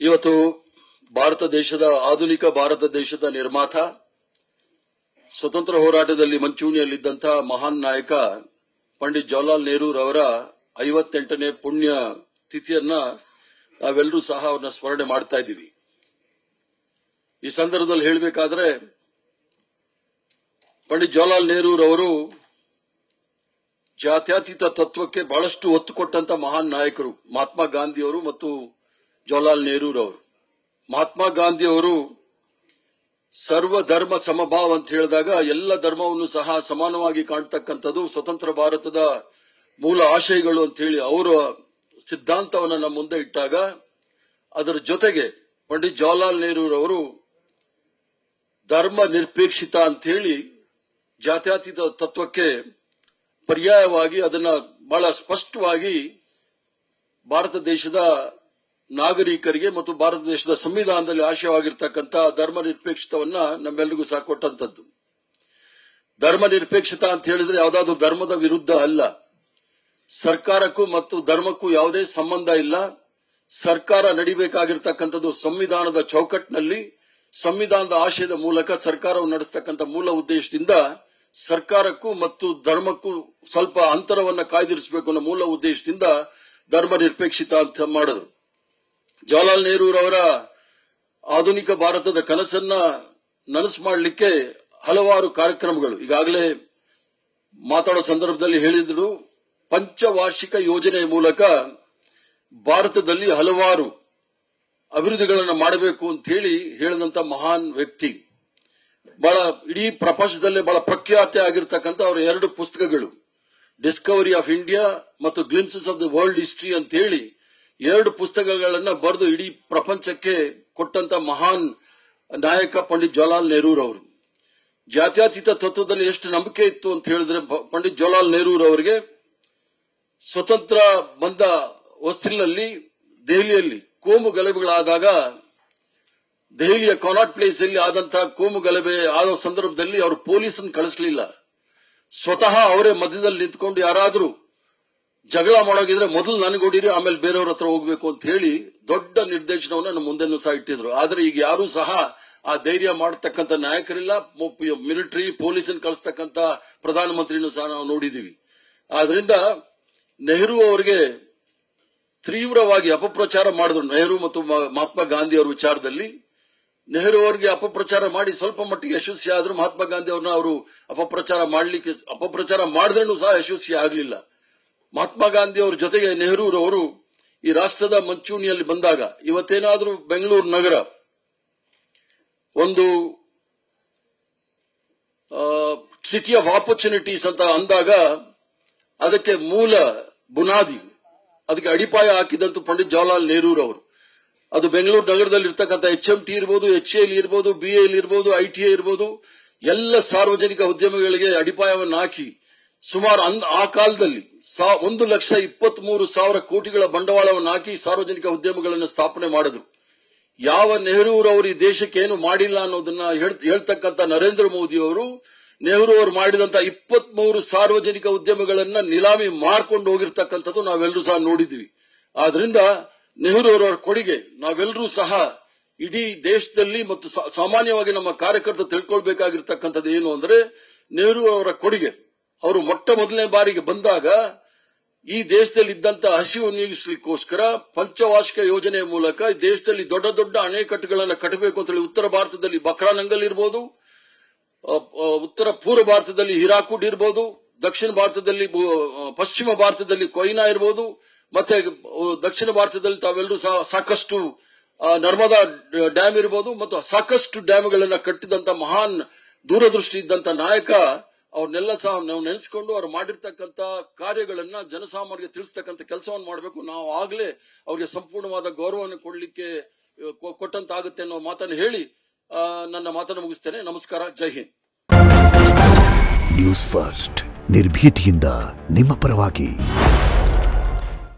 ಇವತ್ತು ಆಧುನಿಕ ಭಾರತ ದೇಶದ ನಿರ್ಮಾತ, ಸ್ವತಂತ್ರ ಹೋರಾಟದಲ್ಲಿ ಮಂಚೂಣಿಯಲ್ಲಿದ್ದಂತಹ ಮಹಾನ್ ನಾಯಕ ಪಂಡಿತ್ ಜವಾಹರ್ಲಾಲ್ ನೆಹರೂರವರ 58ನೇ ಪುಣ್ಯ ತಿಥಿಯನ್ನ ನಾವೆಲ್ಲರೂ ಸಹ ಅವರನ್ನ ಸ್ಮರಣೆ ಮಾಡ್ತಾ ಇದ್ದೀವಿ. ಈ ಸಂದರ್ಭದಲ್ಲಿ ಹೇಳಬೇಕಾದ್ರೆ ಪಂಡಿತ್ ಜವಾಹರ್ಲಾಲ್ ನೆಹರೂರವರು ಜಾತ್ಯತೀತ ತತ್ವಕ್ಕೆ ಬಹಳಷ್ಟು ಒತ್ತು ಕೊಟ್ಟಂತ ಮಹಾನ್ ನಾಯಕರು ಮಹಾತ್ಮ ಗಾಂಧಿಯವರು ಮತ್ತು ಜವಾಹರ್ಲಾಲ್ ನೆಹರೂರವರು. ಮಹಾತ್ಮ ಗಾಂಧಿಯವರು ಸರ್ವ ಧರ್ಮ ಸಮಭಾವ ಅಂತ ಹೇಳಿದಾಗ ಎಲ್ಲ ಧರ್ಮವನ್ನು ಸಹ ಸಮಾನವಾಗಿ ಕಾಣ್ತಕ್ಕಂಥದ್ದು ಸ್ವತಂತ್ರ ಭಾರತದ ಮೂಲ ಆಶಯಗಳು ಅಂತ ಹೇಳಿ ಅವರ ಸಿದ್ಧಾಂತವನ್ನು ನಮ್ಮ ಮುಂದೆ ಇಟ್ಟಾಗ, ಅದರ ಜೊತೆಗೆ ಪಂಡಿತ್ ಜವಾಹರ್ಲಾಲ್ ನೆಹರೂರವರು ಧರ್ಮ ನಿರಪೇಕ್ಷಿತ ಅಂತ ಹೇಳಿ ಜಾತ್ಯತೀತ ತತ್ವಕ್ಕೆ ಪರ್ಯಾಯವಾಗಿ ಅದನ್ನ ಬಹಳ ಸ್ಪಷ್ಟವಾಗಿ ಭಾರತ ದೇಶದ ನಾಗರಿಕರಿಗೆ ಮತ್ತು ಭಾರತ ದೇಶದ ಸಂವಿಧಾನದಲ್ಲಿ ಆಶಯವಾಗಿರ್ತಕ್ಕಂಥ ಧರ್ಮ ನಿರಪೇಕ್ಷಿತವನ್ನ ನಮ್ಮೆಲ್ಲರಿಗೂ ಸಹ ಕೊಟ್ಟಂತದ್ದು. ಧರ್ಮ ನಿರಪೇಕ್ಷಿತ ಅಂತ ಹೇಳಿದ್ರೆ ಯಾವುದಾದ್ರೂ ಧರ್ಮದ ವಿರುದ್ಧ ಅಲ್ಲ. ಸರ್ಕಾರಕ್ಕೂ ಮತ್ತು ಧರ್ಮಕ್ಕೂ ಯಾವುದೇ ಸಂಬಂಧ ಇಲ್ಲ. ಸರ್ಕಾರ ನಡಿಬೇಕಾಗಿರ್ತಕ್ಕಂಥದ್ದು ಸಂವಿಧಾನದ ಚೌಕಟ್ಟಿನಲ್ಲಿ, ಸಂವಿಧಾನದ ಆಶಯದ ಮೂಲಕ ಸರ್ಕಾರವನ್ನು ನಡೆಸತಕ್ಕಂಥ ಮೂಲ ಉದ್ದೇಶದಿಂದ ಸರ್ಕಾರಕ್ಕೂ ಮತ್ತು ಧರ್ಮಕ್ಕೂ ಸ್ವಲ್ಪ ಅಂತರವನ್ನ ಕಾಯ್ದಿರಿಸಬೇಕು ಅನ್ನೋ ಮೂಲ ಉದ್ದೇಶದಿಂದ ಧರ್ಮ ನಿರಪೇಕ್ಷಿತ ಅಂತ ಮಾಡಿದ್ರು. ಜವಾಹರ್ಲಾಲ್ ನೆಹರೂರವರ ಆಧುನಿಕ ಭಾರತದ ಕನಸನ್ನ ನನಸು ಮಾಡಲಿಕ್ಕೆ ಹಲವಾರು ಕಾರ್ಯಕ್ರಮಗಳು ಈಗಾಗಲೇ ಮಾತಾಡೋ ಸಂದರ್ಭದಲ್ಲಿ ಹೇಳಿದ್ರು. ಪಂಚವಾರ್ಷಿಕ ಯೋಜನೆಯ ಮೂಲಕ ಭಾರತದಲ್ಲಿ ಹಲವಾರು ಅಭಿವೃದ್ಧಿಗಳನ್ನು ಮಾಡಬೇಕು ಅಂತ ಹೇಳಿದಂತ ಮಹಾನ್ ವ್ಯಕ್ತಿ. ಬಹಳ ಇಡೀ ಪ್ರಪಂಚದಲ್ಲೇ ಬಹಳ ಪ್ರಖ್ಯಾತಿ ಆಗಿರ್ತಕ್ಕಂಥ ಅವರ 2 ಪುಸ್ತಕಗಳು, ಡಿಸ್ಕವರಿ ಆಫ್ ಇಂಡಿಯಾ ಮತ್ತು glimpses of the world history ಅಂತ ಹೇಳಿ 2 ಪುಸ್ತಕಗಳನ್ನ ಬರೆದು ಇಡೀ ಪ್ರಪಂಚಕ್ಕೆ ಕೊಟ್ಟಂತ ಮಹಾನ್ ನಾಯಕ ಪಂಡಿತ್ ಜವಾಹರ್ಲಾಲ್ ನೆಹರೂರವರು. ಜಾತ್ಯತೀತ ತತ್ವದಲ್ಲಿ ಎಷ್ಟು ನಂಬಿಕೆ ಇತ್ತು ಅಂತ ಹೇಳಿದ್ರೆ ಪಂಡಿತ್ ಜವಾಹರ್ಲಾಲ್ ನೆಹರೂರವರಿಗೆ ಸ್ವತಂತ್ರ ಬಂದ ಹೊಸ್ತಿಲಲ್ಲಿ ದೆಹಲಿಯಲ್ಲಿ ಕೋಮು ಗಲಭೆಗಳಾದಾಗ, ದೆಹಲಿಯ ಕಾನಾಟ್ ಪ್ಲೇಸ್ ಅಲ್ಲಿ ಆದಂತಹ ಕೋಮು ಗಲಭೆ ಆದ ಸಂದರ್ಭದಲ್ಲಿ ಅವರು ಪೊಲೀಸನ್ನು ಕಳಿಸಲಿಲ್ಲ. ಸ್ವತಃ ಅವರೇ ಮಧ್ಯದಲ್ಲಿ ನಿಂತ್ಕೊಂಡು ಯಾರಾದ್ರೂ ಜಗಳ ಮಾಡೋಗಿದ್ರೆ ಮೊದಲು ನನಗೊಡಿರಿ, ಆಮೇಲೆ ಬೇರೆಯವ್ರ ಹತ್ರ ಹೋಗ್ಬೇಕು ಅಂತ ಹೇಳಿ ದೊಡ್ಡ ನಿರ್ದೇಶನವನ್ನು ನಮ್ಮ ಮುಂದೆನೂ ಸಹ ಇಟ್ಟಿದ್ರು. ಆದ್ರೆ ಈಗ ಯಾರೂ ಸಹ ಆ ಧೈರ್ಯ ಮಾಡತಕ್ಕಂಥ ನಾಯಕರಿಲ್ಲ. ಮಿಲಿಟರಿ ಪೊಲೀಸನ್ನು ಕಳಿಸ್ತಕ್ಕಂಥ ಪ್ರಧಾನಮಂತ್ರಿನೂ ಸಹ ನಾವು ನೋಡಿದೀವಿ. ಆದ್ರಿಂದ ನೆಹರು ಅವರಿಗೆ ತೀವ್ರವಾಗಿ ಅಪಪ್ರಚಾರ ಮಾಡಿದ್ರು. ನೆಹರು ಮತ್ತು ಮಹಾತ್ಮ ಗಾಂಧಿ ಅವರ ವಿಚಾರದಲ್ಲಿ ನೆಹರು ಅವರಿಗೆ ಅಪಪ್ರಚಾರ ಮಾಡಿ ಸ್ವಲ್ಪ ಮಟ್ಟಿಗೆ ಯಶಸ್ವಿ ಆದ್ರು. ಮಹಾತ್ಮ ಗಾಂಧಿ ಅವ್ರನ್ನ ಅವರು ಅಪಪ್ರಚಾರ ಮಾಡಿದ್ರೂ ಸಹ ಯಶಸ್ವಿ ಆಗಲಿಲ್ಲ. ಮಹಾತ್ಮ ಗಾಂಧಿ ಅವರ ಜೊತೆಗೆ ನೆಹರೂರವರು ಈ ರಾಷ್ಟ್ರದ ಮಂಚೂಣಿಯಲ್ಲಿ ಬಂದಾಗ, ಇವತ್ತೇನಾದ್ರೂ ಬೆಂಗಳೂರು ನಗರ ಒಂದು ಸಿಟಿ ಆಫ್ ಆಪರ್ಚುನಿಟೀಸ್ ಅಂತ ಅಂದಾಗ ಅದಕ್ಕೆ ಮೂಲ ಬುನಾದಿ, ಅದಕ್ಕೆ ಅಡಿಪಾಯ ಹಾಕಿದಂತೂ ಪಂಡಿತ್ ಜವಾಹರ್ಲಾಲ್ ನೆಹರೂರವರು. ಅದು ಬೆಂಗಳೂರು ನಗರದಲ್ಲಿ ಇರ್ತಕ್ಕಂಥ HMT ಇರ್ಬೋದು, HAL ಇರ್ಬೋದು, BAL ಇರ್ಬೋದು, ITA ಇರ್ಬೋದು, ಎಲ್ಲ ಸಾರ್ವಜನಿಕ ಉದ್ಯಮಗಳಿಗೆ ಅಡಿಪಾಯವನ್ನು ಹಾಕಿ ಸುಮಾರು ಆ ಕಾಲದಲ್ಲಿ 1,23,000 ಕೋಟಿಗಳ ಬಂಡವಾಳವನ್ನು ಹಾಕಿ ಸಾರ್ವಜನಿಕ ಉದ್ಯಮಗಳನ್ನು ಸ್ಥಾಪನೆ ಮಾಡಿದ್ರು. ಯಾವ ನೆಹರೂರವರು ಈ ದೇಶಕ್ಕೆ ಏನು ಮಾಡಿಲ್ಲ ಅನ್ನೋದನ್ನ ಹೇಳ್ತಕ್ಕಂಥ ನರೇಂದ್ರ ಮೋದಿ ಅವರು ನೆಹರು ಅವರು ಮಾಡಿದಂತ 23 ಸಾರ್ವಜನಿಕ ಉದ್ಯಮಗಳನ್ನ ನಿಲಾಮಿ ಮಾರ್ಕೊಂಡು ಹೋಗಿರ್ತಕ್ಕಂಥದ್ದು ನಾವೆಲ್ಲರೂ ಸಹ ನೋಡಿದ್ವಿ. ಆದ್ರಿಂದ ನೆಹರು ಅವರ ಕೊಡುಗೆ ನಾವೆಲ್ಲರೂ ಸಹ ಇಡೀ ದೇಶದಲ್ಲಿ ಮತ್ತು ಸಾಮಾನ್ಯವಾಗಿ ನಮ್ಮ ಕಾರ್ಯಕರ್ತರು ತಿಳ್ಕೊಳ್ಬೇಕಾಗಿರ್ತಕ್ಕಂಥದ್ದು ಏನು ಅಂದ್ರೆ, ನೆಹರು ಅವರ ಕೊಡುಗೆ. ಅವರು ಮೊಟ್ಟ ಮೊದಲನೇ ಬಾರಿಗೆ ಬಂದಾಗ ಈ ದೇಶದಲ್ಲಿ ಇದ್ದಂತ ಹಸಿವು ನೀಗಿಸಲಿಕ್ಕೋಸ್ಕರ ಪಂಚವಾರ್ಷಿಕ ಯೋಜನೆಯ ಮೂಲಕ ಈ ದೇಶದಲ್ಲಿ ದೊಡ್ಡ ದೊಡ್ಡ ಅಣೆಕಟ್ಟುಗಳನ್ನು ಕಟ್ಟಬೇಕು ಅಂತ ಹೇಳಿ ಉತ್ತರ ಭಾರತದಲ್ಲಿ ಬಕ್ರಾನಂಗಲ್ ಇರ್ಬೋದು, ಉತ್ತರ ಪೂರ್ವ ಭಾರತದಲ್ಲಿ ಹೀರಾಕೂಡ್ ಇರ್ಬೋದು, ದಕ್ಷಿಣ ಭಾರತದಲ್ಲಿ ಪಶ್ಚಿಮ ಭಾರತದಲ್ಲಿ ಕೊಯ್ನಾ ಇರ್ಬೋದು, ಮತ್ತೆ ದಕ್ಷಿಣ ಭಾರತದಲ್ಲಿ ತಾವೆಲ್ಲರೂ ಸಹ ಸಾಕಷ್ಟು ನರ್ಮದಾ ಡ್ಯಾಮ್ ಇರ್ಬೋದು, ಮತ್ತು ಸಾಕಷ್ಟು ಡ್ಯಾಮ್ಗಳನ್ನ ಕಟ್ಟಿದಂತ ಮಹಾನ್ ದೂರದೃಷ್ಟಿ ಇದ್ದಂತ ನಾಯಕ. ಅವ್ರನ್ನೆಲ್ಲ ಸಹ ನಾವು ನೆನೆಸಿಕೊಂಡು ಅವ್ರು ಮಾಡಿರ್ತಕ್ಕಂಥ ಕಾರ್ಯಗಳನ್ನ ಜನಸಾಮಾನ್ಯರಿಗೆ ತಿಳಿಸ್ತಕ್ಕಂಥ ಕೆಲಸವನ್ನು ಮಾಡಬೇಕು. ನಾವು ಆಗ್ಲೇ ಅವ್ರಿಗೆ ಸಂಪೂರ್ಣವಾದ ಗೌರವವನ್ನು ಕೊಟ್ಟಂತಾಗುತ್ತೆ ಅನ್ನೋ ಮಾತನ್ನು ಹೇಳಿ ನನ್ನ ಮಾತನ್ನು ಮುಗಿಸ್ತೇನೆ. ನಮಸ್ಕಾರ, ಜೈ ಹಿಂದ್. ನ್ಯೂಸ್ ಫಸ್ಟ್, ನಿರ್ಭೀತಿಯಿಂದ ನಿಮ್ಮ ಪರವಾಗಿ.